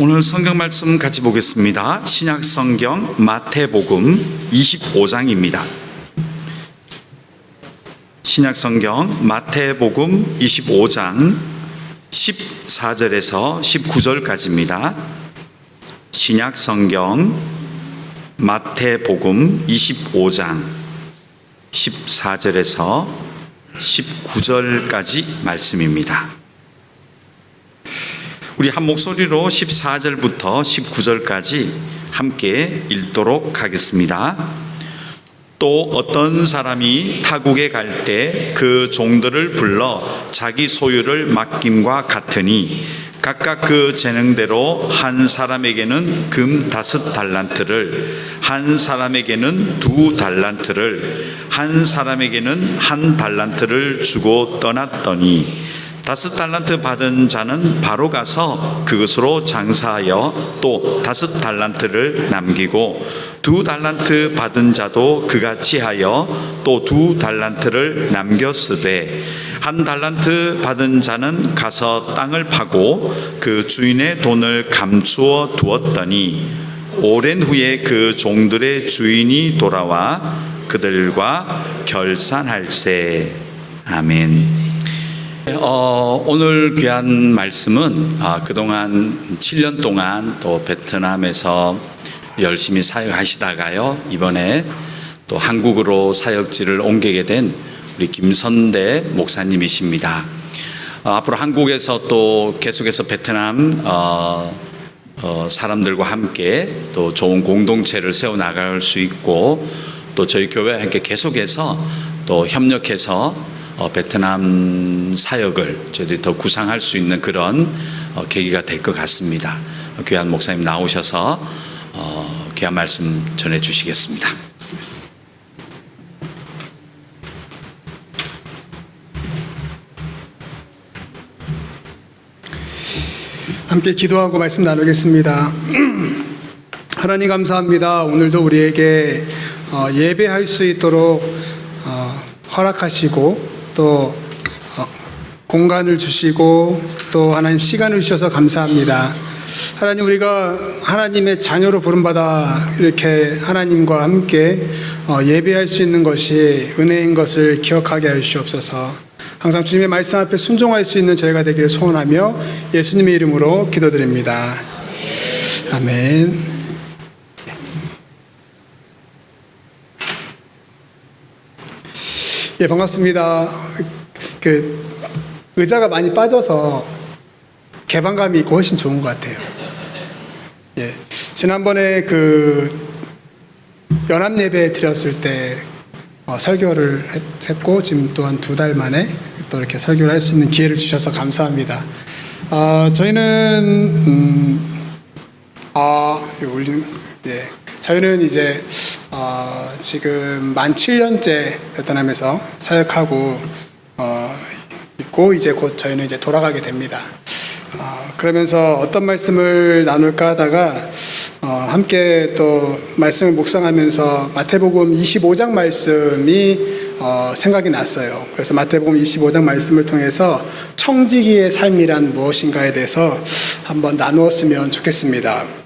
오늘 성경 말씀 같이 보겠습니다. 신약 성경 마태복음 25장입니다. 신약 성경 마태복음 25장 14절에서 19절까지입니다. 신약 성경 마태복음 25장 14절에서 19절까지 말씀입니다. 우리 한 목소리로 14절부터 19절까지 함께 읽도록 하겠습니다. 또 어떤 사람이 타국에 갈 때 그 종들을 불러 자기 소유를 맡김과 같으니 각각 그 재능대로 한 사람에게는 금 5달란트를, 한 사람에게는 2달란트를, 한 사람에게는 1달란트를 주고 떠났더니 5달란트 받은 자는 바로 가서 그것으로 장사하여 또 5달란트를 남기고 2달란트 받은 자도 그같이 하여 또 2달란트를 남겼으되 1달란트 받은 자는 가서 땅을 파고 그 주인의 돈을 감추어 두었더니 오랜 후에 그 종들의 주인이 돌아와 그들과 결산할세. 아멘. 오늘 귀한 말씀은 그동안 7년 동안 또 베트남에서 열심히 사역하시다가요, 이번에 또 한국으로 사역지를 옮기게 된 우리 김선대 목사님이십니다. 앞으로 한국에서 또 계속해서 베트남 사람들과 함께 또 좋은 공동체를 세워나갈 수 있고, 또 저희 교회와 함께 계속해서 또 협력해서 베트남 사역을 저희들이 더 구상할 수 있는 그런 계기가 될 것 같습니다. 귀한 목사님 나오셔서 귀한 말씀 전해 주시겠습니다. 함께 기도하고 말씀 나누겠습니다. 하나님 감사합니다. 오늘도 우리에게 예배할 수 있도록 허락하시고 또 공간을 주시고 또 하나님 시간을 주셔서 감사합니다. 하나님, 우리가 하나님의 자녀로 부름받아 이렇게 하나님과 함께 예배할 수 있는 것이 은혜인 것을 기억하게 하여 주시옵소서. 항상 주님의 말씀 앞에 순종할 수 있는 저희가 되기를 소원하며 예수님의 이름으로 기도드립니다. 아멘. 예, 반갑습니다. 의자가 많이 빠져서 개방감이 있고 훨씬 좋은 것 같아요. 예, 지난번에 연합 예배 드렸을 때 설교를 했고, 지금 또한 2달 만에 또 이렇게 설교를 할 수 있는 기회를 주셔서 감사합니다. 저희는 이제 지금 만 7년째 베트남에서 사역하고 있고, 이제 곧 저희는 이제 돌아가게 됩니다. 그러면서 어떤 말씀을 나눌까 하다가 함께 또 말씀을 묵상하면서 마태복음 25장 말씀이 생각이 났어요. 그래서 마태복음 25장 말씀을 통해서 청지기의 삶이란 무엇인가에 대해서 한번 나누었으면 좋겠습니다.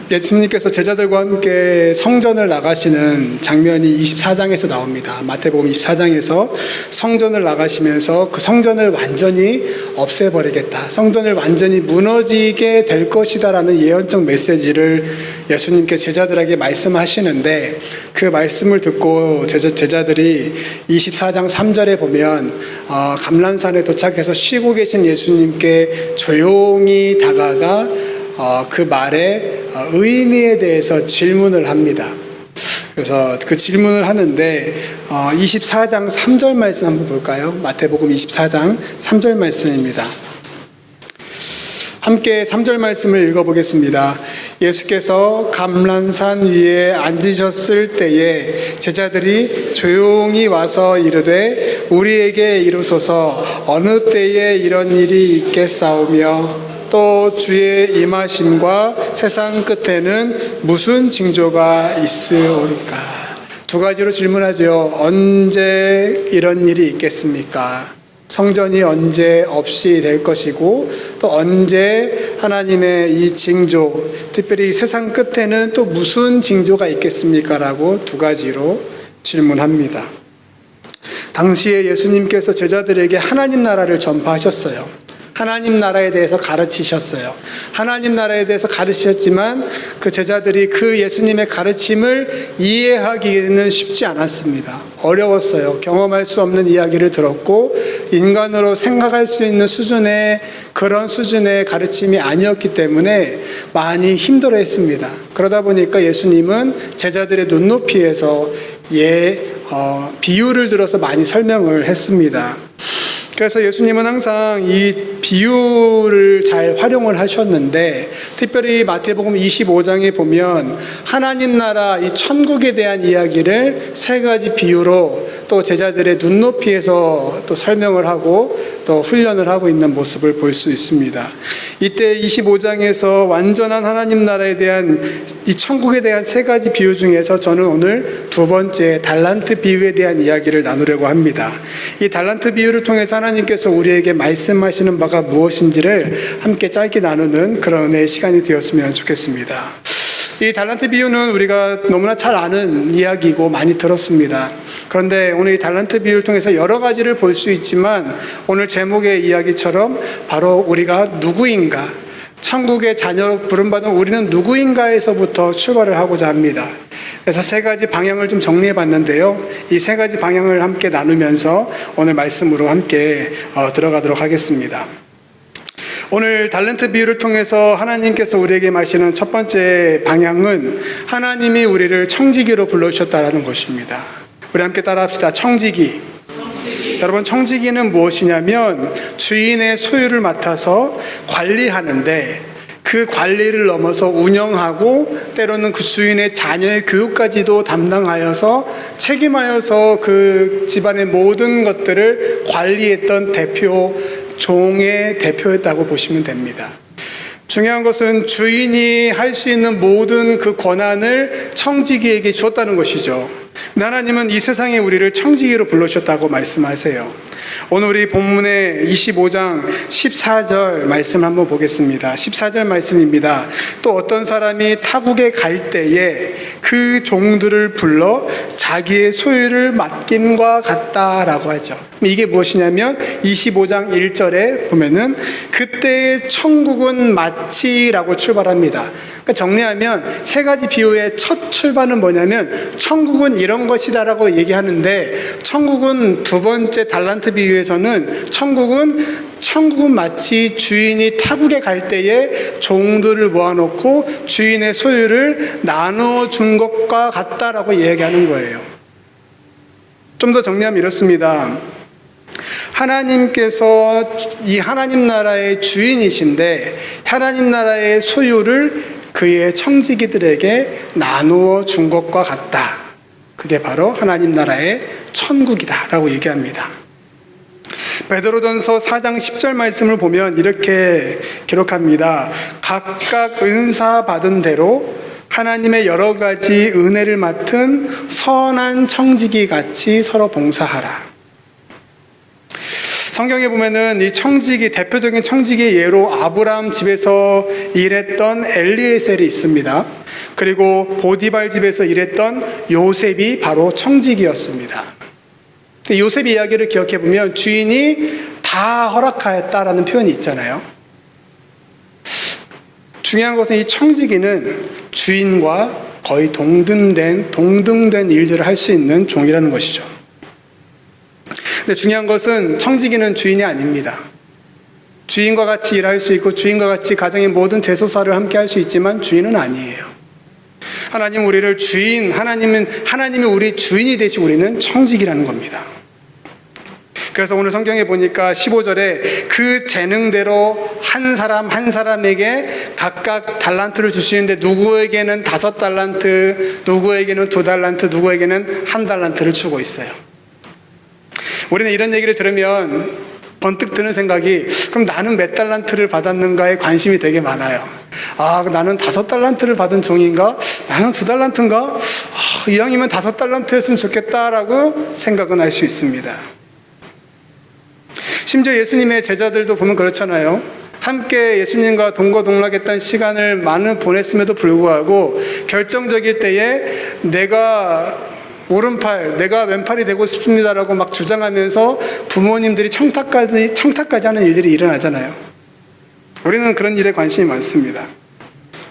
예수님께서 제자들과 함께 성전을 나가시는 장면이 24장에서 나옵니다. 마태복음 24장에서 성전을 나가시면서 그 성전을 완전히 없애버리겠다, 성전을 완전히 무너지게 될 것이다 라는 예언적 메시지를 예수님께 제자들에게 말씀하시는데, 그 말씀을 듣고 제자들이 24장 3절에 보면 감람산에 도착해서 쉬고 계신 예수님께 조용히 다가가 그 말의 의미에 대해서 질문을 합니다. 그래서 그 질문을 하는데 24장 3절 말씀 한번 볼까요? 마태복음 24장 3절 말씀입니다. 함께 3절 말씀을 읽어보겠습니다. 예수께서 감람산 위에 앉으셨을 때에 제자들이 조용히 와서 이르되 우리에게 이루소서 어느 때에 이런 일이 있겠사오며 또 주의 임하심과 세상 끝에는 무슨 징조가 있으오리까. 두 가지로 질문하죠. 언제 이런 일이 있겠습니까? 성전이 언제 없이 될 것이고 또 언제 하나님의 이 징조, 특별히 세상 끝에는 또 무슨 징조가 있겠습니까? 라고 두 가지로 질문합니다. 당시에 예수님께서 제자들에게 하나님 나라를 전파하셨어요. 하나님 나라에 대해서 가르치셨어요. 하나님 나라에 대해서 가르치셨지만 그 제자들이 그 예수님의 가르침을 이해하기는 쉽지 않았습니다. 어려웠어요. 경험할 수 없는 이야기를 들었고 인간으로 생각할 수 있는 수준의 그런 수준의 가르침이 아니었기 때문에 많이 힘들어했습니다. 그러다 보니까 예수님은 제자들의 눈높이에서 비유를 들어서 많이 설명을 했습니다. 그래서 예수님은 항상 이 비유를 잘 활용을 하셨는데 특별히 마태복음 25장에 보면 하나님 나라 이 천국에 대한 이야기를 세 가지 비유로 또 제자들의 눈높이에서 또 설명을 하고 또 훈련을 하고 있는 모습을 볼 수 있습니다. 이때 25장에서 완전한 하나님 나라에 대한 이 천국에 대한 세 가지 비유 중에서 저는 오늘 두 번째 달란트 비유에 대한 이야기를 나누려고 합니다. 이 달란트 비유를 통해서 하나님께서 우리에게 말씀하시는 바가 무엇인지를 함께 짧게 나누는 그런 은혜의 시간이 되었으면 좋겠습니다. 이 달란트 비유는 우리가 너무나 잘 아는 이야기이고 많이 들었습니다. 그런데 오늘 이 달란트 비유를 통해서 여러 가지를 볼 수 있지만 오늘 제목의 이야기처럼 바로 우리가 누구인가, 천국의 자녀 부름받은 우리는 누구인가에서부터 출발을 하고자 합니다. 그래서 세 가지 방향을 좀 정리해 봤는데요. 이 세 가지 방향을 함께 나누면서 오늘 말씀으로 함께 들어가도록 하겠습니다. 오늘 달란트 비유를 통해서 하나님께서 우리에게 마시는 첫 번째 방향은 하나님이 우리를 청지기로 불러주셨다는 것입니다. 우리 함께 따라합시다. 청지기. 여러분, 청지기는 무엇이냐면 주인의 소유를 맡아서 관리하는데 그 관리를 넘어서 운영하고 때로는 그 주인의 자녀의 교육까지도 담당하여서 책임하여서 그 집안의 모든 것들을 관리했던 대표, 종의 대표였다고 보시면 됩니다. 중요한 것은 주인이 할 수 있는 모든 그 권한을 청지기에게 주었다는 것이죠. 하나님은 이 세상에 우리를 청지기로 불러주셨다고 말씀하세요. 오늘 우리 본문의 25장 14절 말씀 한번 보겠습니다. 14절 말씀입니다. 또 어떤 사람이 타국에 갈 때에 그 종들을 불러 자기의 소유를 맡김과 같다라고 하죠. 이게 무엇이냐면 25장 1절에 보면은 그때의 천국은 마치라고 출발합니다. 그러니까 정리하면 세 가지 비유의 첫 출발은 뭐냐면 천국은 이런 것이다라고 얘기하는데 천국은 두 번째 달란트 비유에서는 천국은 마치 주인이 타국에 갈 때에 종들을 모아놓고 주인의 소유를 나누어 준 것과 같다라고 얘기하는 거예요. 좀 더 정리하면 이렇습니다. 하나님께서 이 하나님 나라의 주인이신데 하나님 나라의 소유를 그의 청지기들에게 나누어 준 것과 같다. 그게 바로 하나님 나라의 천국이다 라고 얘기합니다. 베드로전서 4장 10절 말씀을 보면 이렇게 기록합니다. 각각 은사 받은 대로 하나님의 여러 가지 은혜를 맡은 선한 청지기 같이 서로 봉사하라. 성경에 보면은 이 청지기, 대표적인 청지기의 예로 아브라함 집에서 일했던 엘리에셀이 있습니다. 그리고 보디발 집에서 일했던 요셉이 바로 청지기였습니다. 요셉 이야기를 기억해 보면 주인이 다 허락하였다라는 표현이 있잖아요. 중요한 것은 이 청지기는 주인과 거의 동등된 일들을 할 수 있는 종이라는 것이죠. 근데 중요한 것은 청지기는 주인이 아닙니다. 주인과 같이 일할 수 있고 주인과 같이 가정의 모든 대소사를 함께 할 수 있지만 주인은 아니에요. 하나님은 우리를 하나님이 우리 주인이 되시고 우리는 청지기라는 겁니다. 그래서 오늘 성경에 보니까 15절에 그 재능대로 한 사람 한 사람에게 각각 달란트를 주시는데 누구에게는 5달란트, 누구에게는 2달란트, 누구에게는 1달란트를 주고 있어요. 우리는 이런 얘기를 들으면 번뜩 드는 생각이 그럼 나는 몇 달란트를 받았는가에 관심이 되게 많아요. 나는 5달란트를 받은 종인가? 나는 2달란트인가? 이왕이면 5달란트였으면 좋겠다라고 생각은 할 수 있습니다. 심지어 예수님의 제자들도 보면 그렇잖아요. 함께 예수님과 동거동락했던 시간을 많이 보냈음에도 불구하고 결정적일 때에 내가 오른팔, 내가 왼팔이 되고 싶습니다라고 막 주장하면서 부모님들이 청탁까지 하는 일들이 일어나잖아요. 우리는 그런 일에 관심이 많습니다.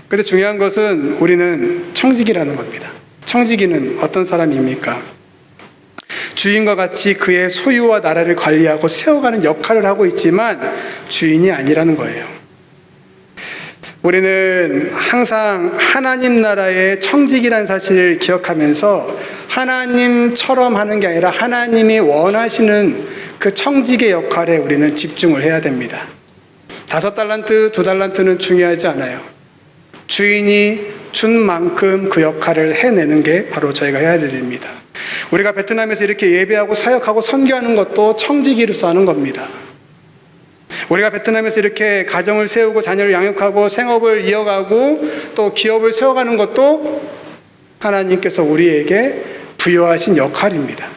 그런데 중요한 것은 우리는 청지기라는 겁니다. 청지기는 어떤 사람입니까? 주인과 같이 그의 소유와 나라를 관리하고 세워가는 역할을 하고 있지만 주인이 아니라는 거예요. 우리는 항상 하나님 나라의 청지기라는 사실을 기억하면서 하나님처럼 하는 게 아니라 하나님이 원하시는 그 청지기의 역할에 우리는 집중을 해야 됩니다. 5달란트, 2달란트는 중요하지 않아요. 주인이 준 만큼 그 역할을 해내는 게 바로 저희가 해야 될 일입니다. 우리가 베트남에서 이렇게 예배하고 사역하고 선교하는 것도 청지기로서 하는 겁니다. 우리가 베트남에서 이렇게 가정을 세우고 자녀를 양육하고 생업을 이어가고 또 기업을 세워가는 것도 하나님께서 우리에게 부여하신 역할입니다.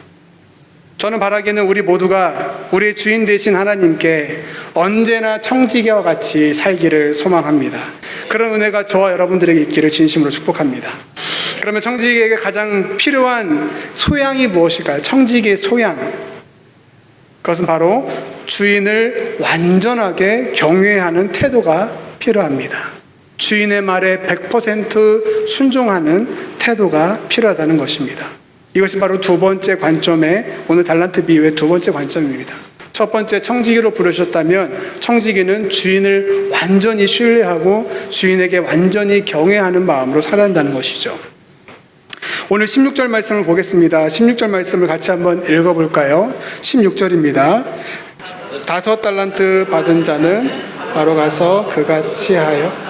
저는 바라기는 우리 모두가 우리의 주인 되신 하나님께 언제나 청지기와 같이 살기를 소망합니다. 그런 은혜가 저와 여러분들에게 있기를 진심으로 축복합니다. 그러면 청지기에게 가장 필요한 소양이 무엇일까요? 청지기의 소양. 그것은 바로 주인을 완전하게 경외하는 태도가 필요합니다. 주인의 말에 100% 순종하는 태도가 필요하다는 것입니다. 이것이 바로 두 번째 관점의 오늘 달란트 비유의 두 번째 관점입니다. 첫 번째, 청지기로 부르셨다면 청지기는 주인을 완전히 신뢰하고 주인에게 완전히 경외하는 마음으로 살아야 한다는 것이죠. 오늘 16절 말씀을 보겠습니다. 16절 말씀을 같이 한번 읽어볼까요? 16절입니다. 5달란트 받은 자는 바로 가서 그같이 하여.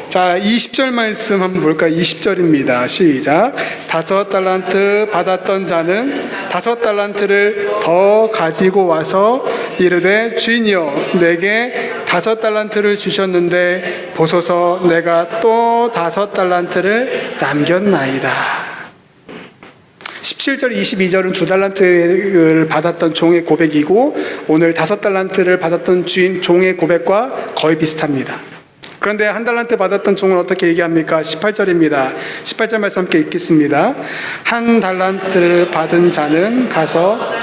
자, 20절 말씀 한번 볼까요? 20절입니다. 시작. 5달란트 받았던 자는 5달란트를 더 가지고 와서 이르되 주인이여 내게 5달란트를 주셨는데 보소서 내가 또 5달란트를 남겼나이다. 17절 22절은 2달란트를 받았던 종의 고백이고 오늘 5달란트를 받았던 주인 종의 고백과 거의 비슷합니다. 그런데 1달란트 받았던 종은 어떻게 얘기합니까? 18절입니다. 18절 말씀 함께 읽겠습니다. 1달란트를 받은 자는 가서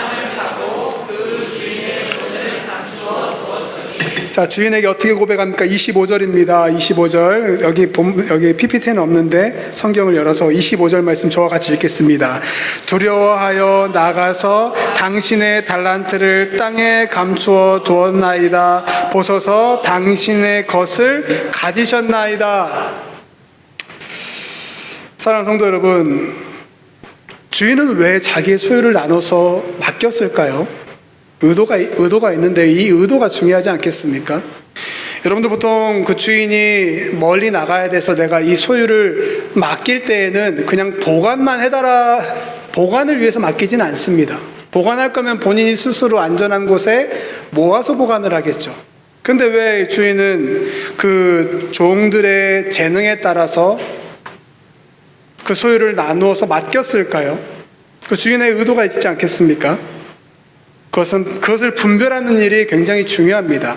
자, 주인에게 어떻게 고백합니까? 25절입니다. 25절. 여기 PPT는 없는데 성경을 열어서 25절 말씀 저와 같이 읽겠습니다. 두려워하여 나가서 당신의 달란트를 땅에 감추어 두었나이다. 보소서 당신의 것을 가지셨나이다. 사랑하는 성도 여러분, 주인은 왜 자기의 소유를 나눠서 맡겼을까요? 의도가 있는데 이 의도가 중요하지 않겠습니까? 여러분들 보통 그 주인이 멀리 나가야 돼서 내가 이 소유를 맡길 때에는 그냥 보관만 해달라, 보관을 위해서 맡기지는 않습니다. 보관할 거면 본인이 스스로 안전한 곳에 모아서 보관을 하겠죠. 그런데 왜 주인은 그 종들의 재능에 따라서 그 소유를 나누어서 맡겼을까요? 그 주인의 의도가 있지 않겠습니까? 그것을 분별하는 일이 굉장히 중요합니다.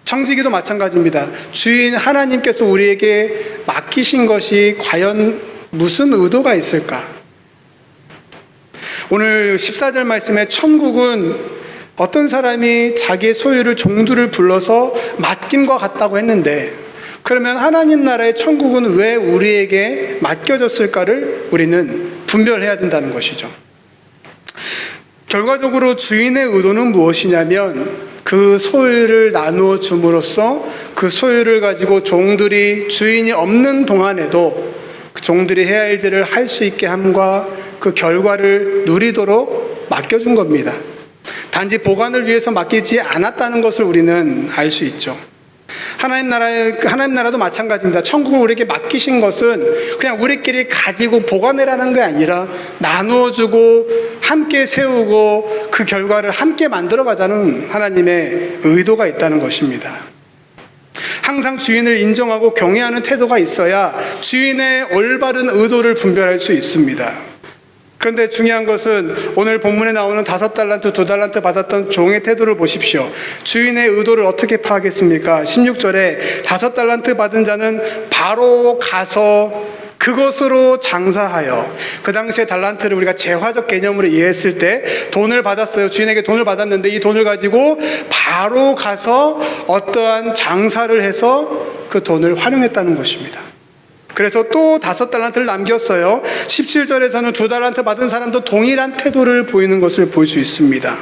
청지기도 마찬가지입니다. 주인 하나님께서 우리에게 맡기신 것이 과연 무슨 의도가 있을까? 오늘 14절 말씀에 천국은 어떤 사람이 자기의 소유를 종들을 불러서 맡김과 같다고 했는데 그러면 하나님 나라의 천국은 왜 우리에게 맡겨졌을까를 우리는 분별해야 된다는 것이죠. 결과적으로 주인의 의도는 무엇이냐면 그 소유를 나누어 줌으로써 그 소유를 가지고 종들이 주인이 없는 동안에도 그 종들이 해야 할 일들을 할 수 있게 함과 그 결과를 누리도록 맡겨준 겁니다. 단지 보관을 위해서 맡기지 않았다는 것을 우리는 알 수 있죠. 하나님 나라도 마찬가지입니다. 천국을 우리에게 맡기신 것은 그냥 우리끼리 가지고 보관해라는 게 아니라 나누어주고 함께 세우고 그 결과를 함께 만들어가자는 하나님의 의도가 있다는 것입니다. 항상 주인을 인정하고 경외하는 태도가 있어야 주인의 올바른 의도를 분별할 수 있습니다. 그런데 중요한 것은 오늘 본문에 나오는 5달란트, 2달란트 받았던 종의 태도를 보십시오. 주인의 의도를 어떻게 파악했습니까? 16절에 5달란트 받은 자는 바로 가서 그것으로 장사하여, 그 당시에 달란트를 우리가 재화적 개념으로 이해했을 때 돈을 받았어요. 주인에게 돈을 받았는데 이 돈을 가지고 바로 가서 어떠한 장사를 해서 그 돈을 활용했다는 것입니다. 그래서 또 5달란트를 남겼어요. 17절에서는 2달란트 받은 사람도 동일한 태도를 보이는 것을 볼 수 있습니다.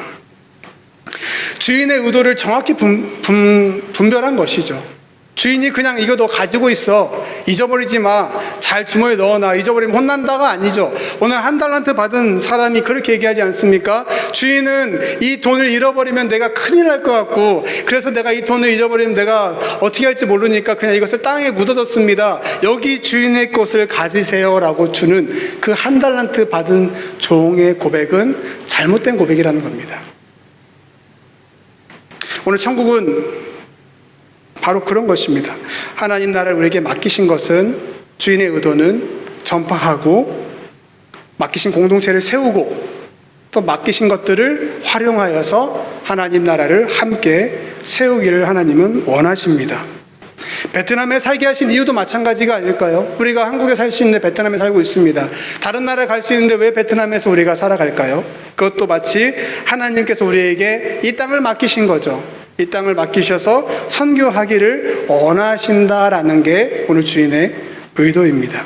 주인의 의도를 정확히 분별한 것이죠. 주인이 그냥 이거 너 가지고 있어, 잊어버리지 마, 잘 주머니에 넣어놔, 잊어버리면 혼난다가 아니죠. 오늘 1달란트 받은 사람이 그렇게 얘기하지 않습니까? 주인은 이 돈을 잃어버리면 내가 큰일 날 것 같고, 그래서 내가 이 돈을 잃어버리면 내가 어떻게 할지 모르니까 그냥 이것을 땅에 묻어뒀습니다. 여기 주인의 것을 가지세요라고 주는 그 1달란트 받은 종의 고백은 잘못된 고백이라는 겁니다. 오늘 천국은 바로 그런 것입니다. 하나님 나라를 우리에게 맡기신 것은, 주인의 의도는 전파하고 맡기신 공동체를 세우고 또 맡기신 것들을 활용하여서 하나님 나라를 함께 세우기를 하나님은 원하십니다. 베트남에 살게 하신 이유도 마찬가지가 아닐까요? 우리가 한국에 살 수 있는데 베트남에 살고 있습니다. 다른 나라에 갈 수 있는데 왜 베트남에서 우리가 살아갈까요? 그것도 마치 하나님께서 우리에게 이 땅을 맡기신 거죠. 이 땅을 맡기셔서 선교하기를 원하신다라는 게 오늘 주인의 의도입니다.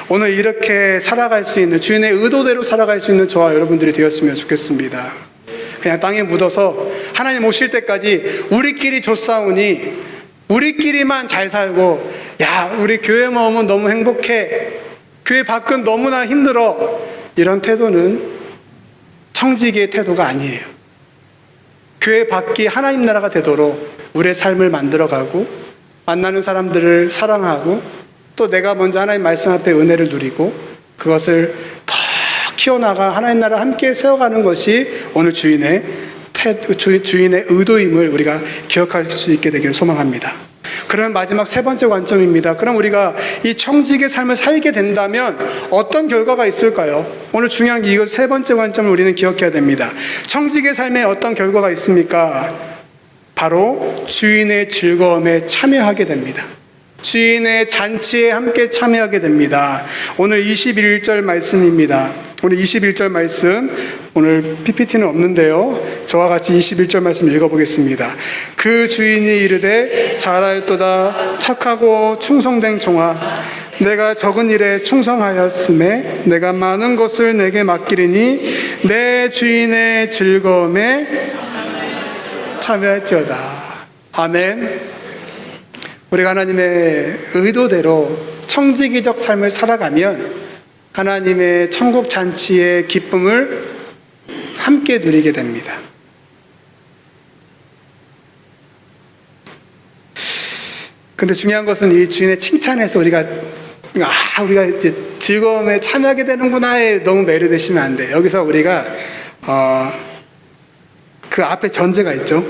오늘 이렇게 살아갈 수 있는, 주인의 의도대로 살아갈 수 있는 저와 여러분들이 되었으면 좋겠습니다. 그냥 땅에 묻어서 하나님 오실 때까지 우리끼리 좋사오니 우리끼리만 잘 살고, 야 우리 교회만 오면 너무 행복해, 교회 밖은 너무나 힘들어, 이런 태도는 청지기의 태도가 아니에요. 교회 밖이 하나님 나라가 되도록 우리의 삶을 만들어가고, 만나는 사람들을 사랑하고, 또 내가 먼저 하나님 말씀 앞에 은혜를 누리고 그것을 더 키워나가 하나님 나라를 함께 세워가는 것이 오늘 주인의 의도임을 우리가 기억할 수 있게 되기를 소망합니다. 그러면 마지막 3번째 관점입니다. 그럼 우리가 이 청지기의 삶을 살게 된다면 어떤 결과가 있을까요? 오늘 중요한 게 이것 3번째 관점을 우리는 기억해야 됩니다. 청지기의 삶에 어떤 결과가 있습니까? 바로 주인의 즐거움에 참여하게 됩니다. 주인의 잔치에 함께 참여하게 됩니다. 오늘 21절 말씀입니다. 오늘 21절 말씀, 오늘 PPT는 없는데요, 저와 같이 21절 말씀 읽어보겠습니다. 그 주인이 이르되 잘하였도다 착하고 충성된 종아, 내가 적은 일에 충성하였음에 내가 많은 것을 내게 맡기리니 내 주인의 즐거움에 참여할지어다. 아멘. 우리가 하나님의 의도대로 청지기적 삶을 살아가면 하나님의 천국 잔치의 기쁨을 함께 누리게 됩니다. 근데 중요한 것은 이 주인의 칭찬에서 우리가 이제 즐거움에 참여하게 되는구나에 너무 매료되시면 안 돼요. 여기서 우리가 그 앞에 전제가 있죠.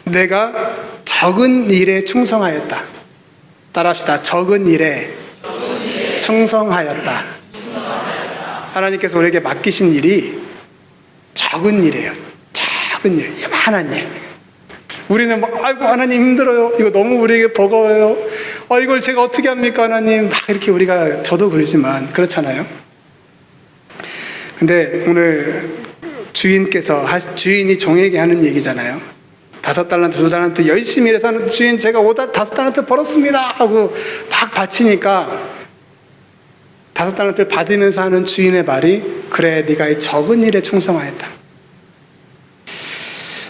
내가 적은 일에 충성하였다. 따라합시다. 적은 일에 충성하였다. 하나님께서 우리에게 맡기신 일이 적은 일이에요. 적은 일, 이만한 일. 우리는 아이고 하나님 힘들어요, 이거 너무 우리에게 버거워요, 이걸 제가 어떻게 합니까 하나님, 이렇게 우리가, 저도 그러지만 그렇잖아요. 근데 오늘 주인이 종에게 하는 얘기잖아요. 5달란트, 2달란트 열심히 일해서 주인 제가 5달란트 벌었습니다 하고 막 바치니까 5달란트를 받으면서 하는 주인의 말이, 그래 네가 이 적은 일에 충성하였다.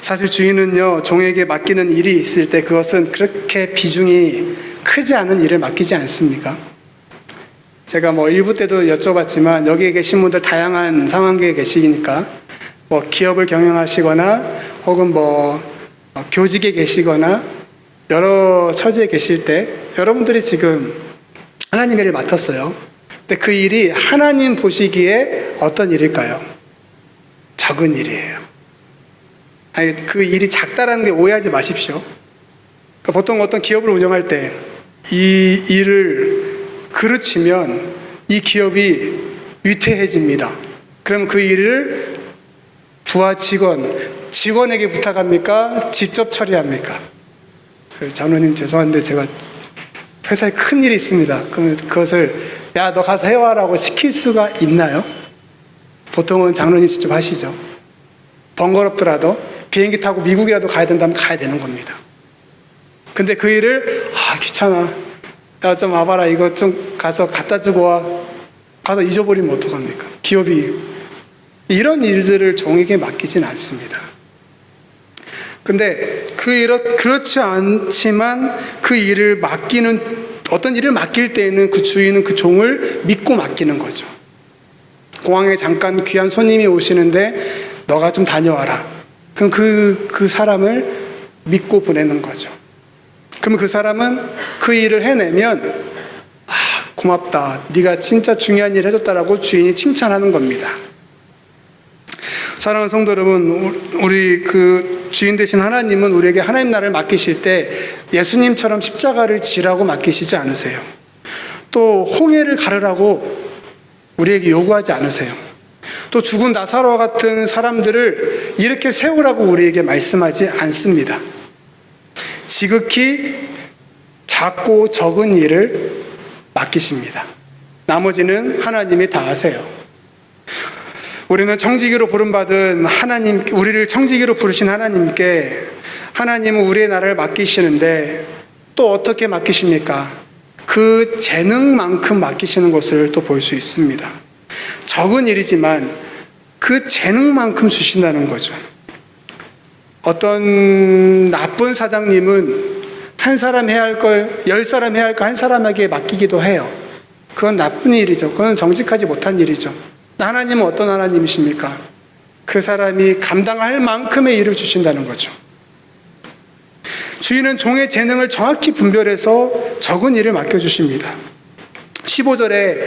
사실 주인은요, 종에게 맡기는 일이 있을 때 그것은 그렇게 비중이 크지 않은 일을 맡기지 않습니까? 제가 1부 때도 여쭤봤지만 여기에 계신 분들 다양한 상황계에 계시니까 기업을 경영하시거나 혹은 교직에 계시거나 여러 처지에 계실 때 여러분들이 지금 하나님의 일을 맡았어요. 근데 그 일이 하나님 보시기에 어떤 일일까요? 적은 일이에요. 아니, 그 일이 작다라는 게 오해하지 마십시오. 그러니까 보통 어떤 기업을 운영할 때 이 일을 그르치면 이 기업이 위태해집니다. 그럼 그 일을 부하 직원에게 부탁합니까? 직접 처리합니까? 장로님 죄송한데 제가 회사에 큰 일이 있습니다. 그러면 그것을 야, 너 가서 해와라고 시킬 수가 있나요? 보통은 장로님 직접 하시죠. 번거롭더라도 비행기 타고 미국이라도 가야 된다면 가야 되는 겁니다. 근데 그 일을 귀찮아. 야, 좀 와봐라. 이거 좀 가서 갖다 주고 와. 가서 잊어버리면 어떡합니까? 기업이 이런 일들을 종에게 맡기진 않습니다. 근데 그 일은 그렇지 않지만 그 일을 맡기는 어떤 일을 맡길 때에는 그 주인은 그 종을 믿고 맡기는 거죠. 공항에 잠깐 귀한 손님이 오시는데 너가 좀 다녀와라. 그럼 그 사람을 믿고 보내는 거죠. 그럼 그 사람은 그 일을 해내면 고맙다. 네가 진짜 중요한 일 해줬다라고 주인이 칭찬하는 겁니다. 사랑하는 성도 여러분, 우리 그 주인 되신 하나님은 우리에게 하나님 나라를 맡기실 때 예수님처럼 십자가를 지라고 맡기시지 않으세요. 또 홍해를 가르라고 우리에게 요구하지 않으세요. 또 죽은 나사로와 같은 사람들을 이렇게 세우라고 우리에게 말씀하지 않습니다. 지극히 작고 적은 일을 맡기십니다. 나머지는 하나님이 다 하세요. 우리는 청지기로 부름받은 하나님, 우리를 청지기로 부르신 하나님께 하나님은 우리의 나라를 맡기시는데 또 어떻게 맡기십니까? 그 재능만큼 맡기시는 것을 또 볼 수 있습니다. 적은 일이지만 그 재능만큼 주신다는 거죠. 어떤 나쁜 사장님은 한 사람 해야 할 걸 10사람 해야 할 걸 한 사람에게 맡기기도 해요. 그건 나쁜 일이죠. 그건 정직하지 못한 일이죠. 하나님은 어떤 하나님이십니까? 그 사람이 감당할 만큼의 일을 주신다는 거죠. 주인은 종의 재능을 정확히 분별해서 적은 일을 맡겨주십니다. 15절에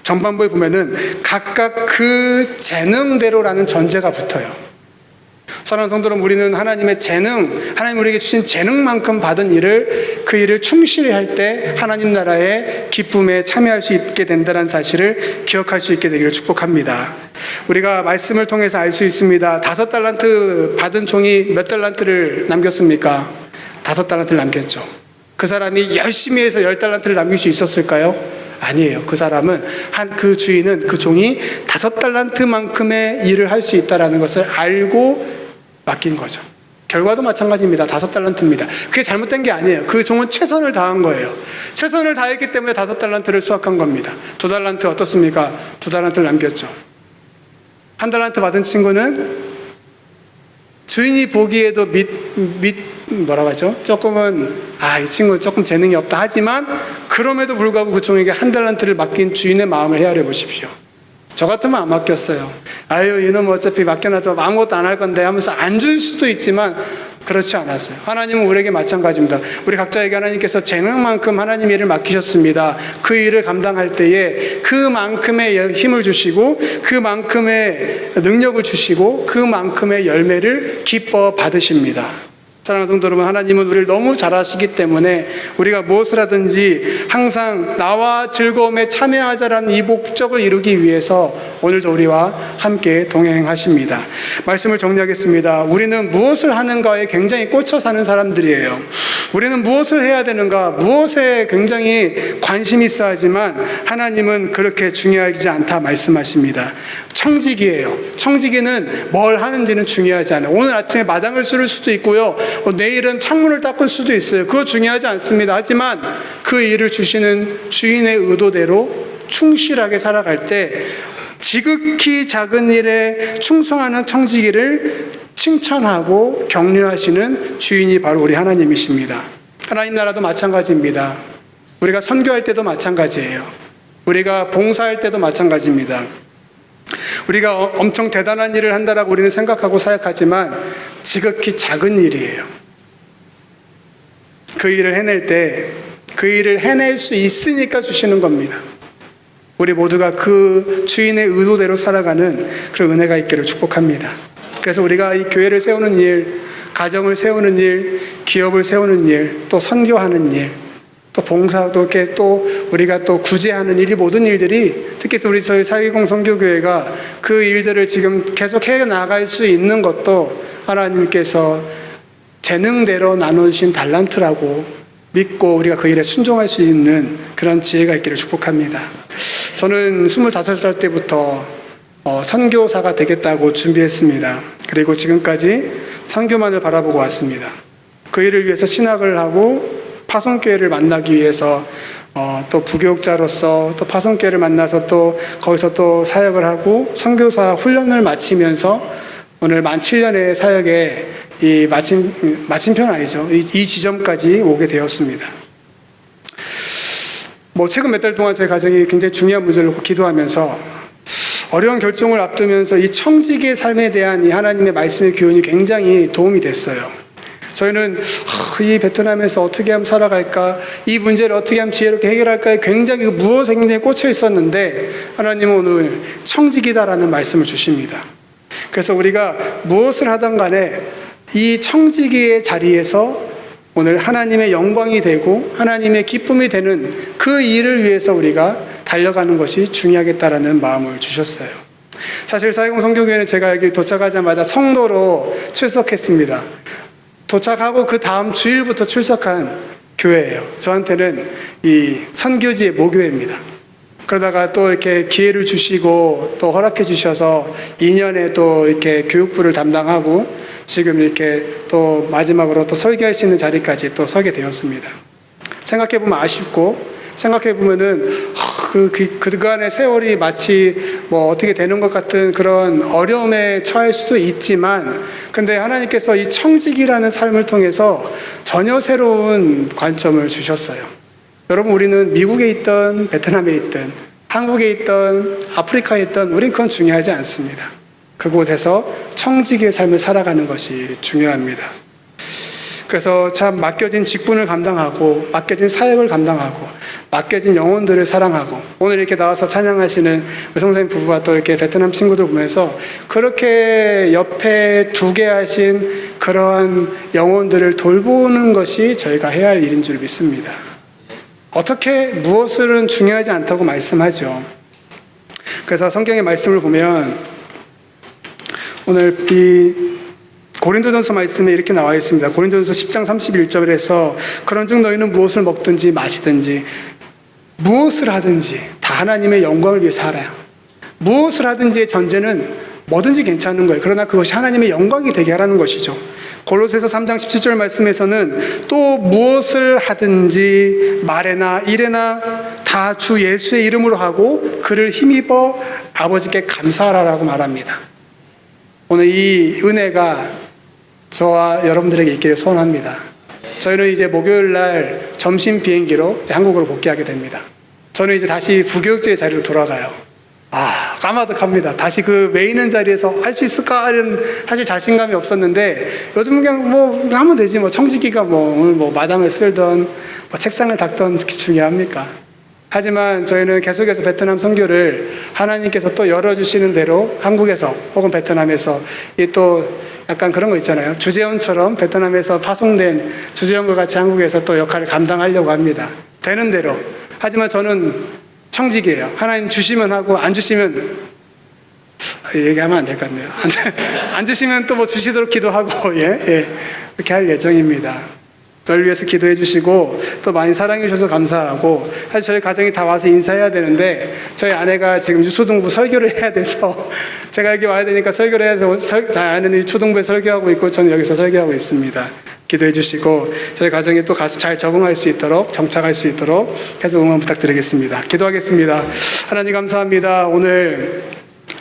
전반부에 보면은 각각 그 재능대로라는 전제가 붙어요. 사랑하는 성도 여러분, 우리는 하나님의 재능, 하나님 우리에게 주신 재능만큼 받은 일을 그 일을 충실히 할 때 하나님 나라의 기쁨에 참여할 수 있게 된다는 사실을 기억할 수 있게 되기를 축복합니다. 우리가 말씀을 통해서 알 수 있습니다. 5달란트 받은 종이 몇 달란트를 남겼습니까? 5달란트를 남겼죠. 그 사람이 열심히 해서 10달란트를 남길 수 있었을까요? 아니에요. 그 사람은 그 주인은 그 종이 5달란트만큼의 일을 할 수 있다는 것을 알고 맡긴 거죠. 결과도 마찬가지입니다. 5달란트입니다. 그게 잘못된 게 아니에요. 그 종은 최선을 다한 거예요. 최선을 다했기 때문에 5달란트를 수확한 겁니다. 2달란트 어떻습니까? 2달란트를 남겼죠. 1달란트 받은 친구는 주인이 보기에도 뭐라고 하죠? 조금은 이 친구 조금 재능이 없다 하지만 그럼에도 불구하고 그 종에게 1달란트를 맡긴 주인의 마음을 헤아려 보십시오. 저 같으면 안 맡겼어요. 이놈 어차피 맡겨놔도 아무것도 안 할 건데 하면서 안 줄 수도 있지만 그렇지 않았어요. 하나님은 우리에게 마찬가지입니다. 우리 각자에게 하나님께서 재능만큼 하나님 일을 맡기셨습니다. 그 일을 감당할 때에 그만큼의 힘을 주시고 그만큼의 능력을 주시고 그만큼의 열매를 기뻐 받으십니다. 사랑하는 성도 여러분, 하나님은 우리를 너무 잘 아시기 때문에 우리가 무엇을 하든지 항상 나와 즐거움에 참여하자라는 이 목적을 이루기 위해서 오늘도 우리와 함께 동행하십니다. 말씀을 정리하겠습니다. 우리는 무엇을 하는가에 굉장히 꽂혀 사는 사람들이에요. 우리는 무엇을 해야 되는가, 무엇에 굉장히 관심이 있어 하지만 하나님은 그렇게 중요하지 않다 말씀하십니다. 청지기예요. 청지기는 뭘 하는지는 중요하지 않아요. 오늘 아침에 마당을 쓸 수도 있고요. 내일은 창문을 닦을 수도 있어요. 그거 중요하지 않습니다. 하지만 그 일을 주시는 주인의 의도대로 충실하게 살아갈 때 지극히 작은 일에 충성하는 청지기를 칭찬하고 격려하시는 주인이 바로 우리 하나님이십니다. 하나님 나라도 마찬가지입니다. 우리가 선교할 때도 마찬가지예요. 우리가 봉사할 때도 마찬가지입니다. 우리가 엄청 대단한 일을 한다라고 우리는 생각하고 사역하지만 지극히 작은 일이에요. 그 일을 해낼 때 그 일을 해낼 수 있으니까 주시는 겁니다. 우리 모두가 그 주인의 의도대로 살아가는 그런 은혜가 있기를 축복합니다. 그래서 우리가 이 교회를 세우는 일, 가정을 세우는 일, 기업을 세우는 일, 또 선교하는 일, 또 봉사도 이렇게 또 우리가 또 구제하는 일, 이 모든 일들이 특히 우리 저희 사기공 선교교회가 그 일들을 지금 계속 해 나갈 수 있는 것도 하나님께서 재능대로 나눠주신 달란트라고 믿고 우리가 그 일에 순종할 수 있는 그런 지혜가 있기를 축복합니다. 저는 25살 때부터 선교사가 되겠다고 준비했습니다. 그리고 지금까지 선교만을 바라보고 왔습니다. 그 일을 위해서 신학을 하고 파송교회를 만나기 위해서 또 부교육자로서 또 파송교회를 만나서 또 거기서 또 사역을 하고 선교사 훈련을 마치면서 오늘 만 7년의 사역에 이 마침표는 아니죠. 이 지점까지 오게 되었습니다. 최근 몇 달 동안 저희 가정이 굉장히 중요한 문제를 놓고 기도하면서 어려운 결정을 앞두면서 이 청지기의 삶에 대한 이 하나님의 말씀의 교훈이 굉장히 도움이 됐어요. 저희는 이 베트남에서 어떻게 하면 살아갈까, 이 문제를 어떻게 하면 지혜롭게 해결할까에 굉장히 무엇에 굉장히 꽂혀 있었는데 하나님은 오늘 청지기다라는 말씀을 주십니다. 그래서 우리가 무엇을 하든 간에 이 청지기의 자리에서 오늘 하나님의 영광이 되고 하나님의 기쁨이 되는 그 일을 위해서 우리가 달려가는 것이 중요하겠다라는 마음을 주셨어요. 사실 사회공 선교교회는 제가 여기 도착하자마자 성도로 출석했습니다. 도착하고 그 다음 주일부터 출석한 교회예요. 저한테는 이 선교지의 모교회입니다. 그러다가 또 이렇게 기회를 주시고 또 허락해 주셔서 2년에 또 이렇게 교육부를 담당하고 지금 이렇게 또 마지막으로 또 설교할 수 있는 자리까지 또 서게 되었습니다. 생각해보면 아쉽고 생각해보면은 그간의 세월이 마치 어떻게 되는 것 같은 그런 어려움에 처할 수도 있지만 근데 하나님께서 이 청지기라는 삶을 통해서 전혀 새로운 관점을 주셨어요. 여러분, 우리는 미국에 있든 베트남에 있든 한국에 있든 아프리카에 있든 우린 그건 중요하지 않습니다. 그곳에서 청지기의 삶을 살아가는 것이 중요합니다. 그래서 참 맡겨진 직분을 감당하고 맡겨진 사역을 감당하고 맡겨진 영혼들을 사랑하고 오늘 이렇게 나와서 찬양하시는 성사님 부부와 또 이렇게 베트남 친구들 보면서 그렇게 옆에 두게 하신 그러한 영혼들을 돌보는 것이 저희가 해야 할 일인 줄 믿습니다. 어떻게 무엇은 중요하지 않다고 말씀하죠. 그래서 성경의 말씀을 보면 오늘 이 고린도전서 말씀에 이렇게 나와 있습니다. 고린도전서 10장 31절에서 그런즉 너희는 무엇을 먹든지 마시든지 무엇을 하든지 다 하나님의 영광을 위해서 하라. 무엇을 하든지의 전제는 뭐든지 괜찮은 거예요. 그러나 그것이 하나님의 영광이 되게 하라는 것이죠. 골로새서 3장 17절 말씀에서는 또 무엇을 하든지 말에나 일에나 다 주 예수의 이름으로 하고 그를 힘입어 아버지께 감사하라라고 말합니다. 오늘 이 은혜가 저와 여러분들에게 있기를 소원합니다. 저희는 이제 목요일 날 점심 비행기로 이제 한국으로 복귀하게 됩니다. 저는 이제 다시 부교육자의 자리로 돌아가요. 까마득합니다. 다시 그 메이는 자리에서 할 수 있을까 하는 사실 자신감이 없었는데 요즘은 그냥 하면 되지 청지기가 오늘 마당을 쓸던 책상을 닦던 중요합니까? 하지만 저희는 계속해서 베트남 선교를 하나님께서 또 열어주시는 대로 한국에서 혹은 베트남에서 또 약간 그런 거 있잖아요. 주재원처럼 베트남에서 파송된 주재원과 같이 한국에서 또 역할을 감당하려고 합니다. 되는 대로. 하지만 저는 청직이에요. 하나님 주시면 하고 안 주시면 얘기하면 안 될 것 같네요. 안 주시면 또 주시도록 기도하고 이렇게 할 예정입니다. 저를 위해서 기도해 주시고 또 많이 사랑해 주셔서 감사하고 사실 저희 가정이 다 와서 인사해야 되는데 저희 아내가 지금 유초등부 설교를 해야 돼서 제가 여기 와야 되니까 설교를 해야 돼서 저희 아내는 유초등부에 설교하고 있고 저는 여기서 설교하고 있습니다. 기도해 주시고 저희 가정이 또 가서 잘 적응할 수 있도록 정착할 수 있도록 계속 응원 부탁드리겠습니다. 기도하겠습니다. 하나님 감사합니다. 오늘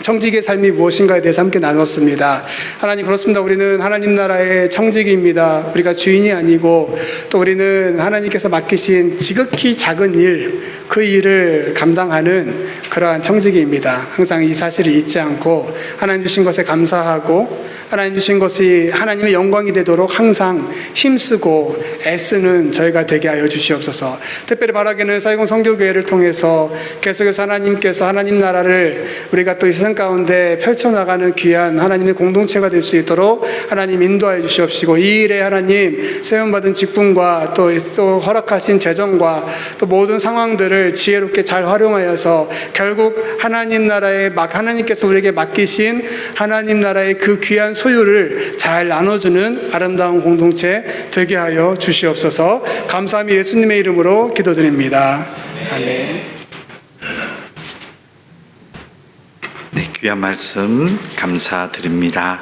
청지기의 삶이 무엇인가에 대해서 함께 나눴습니다. 하나님, 그렇습니다. 우리는 하나님 나라의 청지기입니다. 우리가 주인이 아니고 또 우리는 하나님께서 맡기신 지극히 작은 일, 그 일을 감당하는 그러한 청지기입니다. 항상 이 사실을 잊지 않고 하나님 주신 것에 감사하고 하나님 주신 것이 하나님의 영광이 되도록 항상 힘쓰고 애쓰는 저희가 되게 하여 주시옵소서. 특별히 바라기는 사이공 선교교회를 통해서 계속해서 하나님께서 하나님 나라를 우리가 또 이 세상 가운데 펼쳐나가는 귀한 하나님의 공동체가 될 수 있도록 하나님 인도하여 주시옵시고, 이 일에 하나님 세움받은 직분과 또 허락하신 재정과 또 모든 상황들을 지혜롭게 잘 활용하여서 결국 하나님 나라의 하나님께서 우리에게 맡기신 하나님 나라의 그 귀한 소유를 잘 나눠주는 아름다운 공동체 되게 하여 주시옵소서. 감사함이 예수님의 이름으로 기도드립니다. 아멘. 네, 귀한 말씀 감사드립니다.